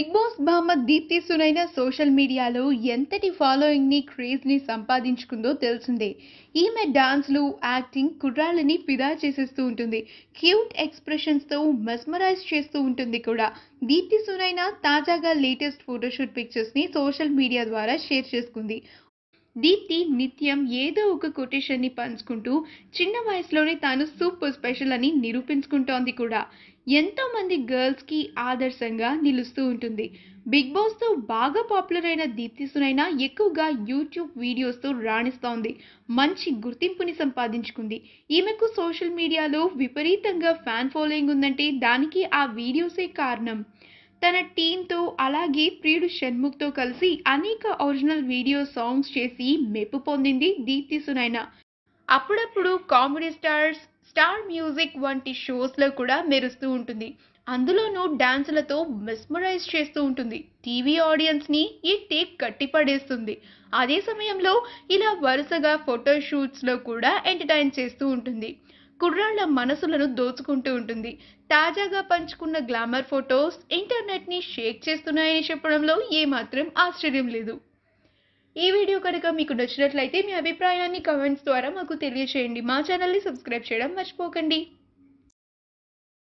Big boss భామ Deepti Sunaina social మీడియాలో ఎంతటి ఫాలోయింగ్ ని క్రేజ్ ని సంపాదించుకుందో తెలిసిందే. ఈమె డాన్స్లు యాక్టింగ్ కుర్రాళ్ళని ఫిదా చేసేస్తూ ఉంటుంది. క్యూట్ ఎక్స్ప్రెషన్స్ తో మెస్మరైజ్ చేస్తూ ఉంటుంది కూడా. దీప్తి సునైన తాజాగా లేటెస్ట్ ఫోటోషూట్ పిక్చర్స్ ని సోషల్ మీడియా ద్వారా షేర్ చేసుకుంది. దీప్తి నిత్యం ఏదో ఒక కొటేషన్ ని పంచుకుంటూ చిన్న వయసులోనే తాను సూపర్ స్పెషల్ అని నిరూపించుకుంటోంది కూడా. ఎంతో మంది గర్ల్స్ కి ఆదర్శంగా నిలుస్తూ ఉంటుంది. బిగ్ బాస్ తో బాగా పాపులర్ అయిన దీప్తి సునైన ఎక్కువగా యూట్యూబ్ వీడియోస్ తో రాణిస్తోంది. మంచి గుర్తింపుని సంపాదించుకుంది. ఈమెకు సోషల్ మీడియాలో విపరీతంగా ఫ్యాన్ ఫాలోయింగ్ ఉందంటే దానికి ఆ వీడియోసే కారణం. తన టీంతో అలాగే ప్రియుడు షణ్ముఖ్తో కలిసి అనేక ఒరిజినల్ వీడియో సాంగ్స్ చేసి మెప్పు పొందింది దీప్తి సునైన. అప్పుడప్పుడు కామెడీ స్టార్స్, స్టార్ మ్యూజిక్ వంటి షోస్లో కూడా మెరుస్తూ ఉంటుంది. అందులోనూ డాన్సులతో మెస్మరైజ్ చేస్తూ ఉంటుంది. టీవీ ఆడియన్స్ని ఈ టేక్ కట్టిపడేస్తుంది. అదే సమయంలో ఇలా వరుసగా ఫోటోషూట్స్లో కూడా ఎంటర్టైన్ చేస్తూ ఉంటుంది. కుర్రాళ్ల మనసులను దోచుకుంటూ ఉంటుంది. తాజాగా పంచుకున్న గ్లామర్ ఫొటోస్ ఇంటర్నెట్ని షేక్ చేస్తున్నాయని చెప్పడంలో ఏమాత్రం ఆశ్చర్యం లేదు. ఈ వీడియో కనుక మీకు నచ్చినట్లయితే మీ అభిప్రాయాన్ని కామెంట్స్ ద్వారా మాకు తెలియజేయండి. మా ఛానల్ని సబ్స్క్రైబ్ చేయడం మర్చిపోకండి.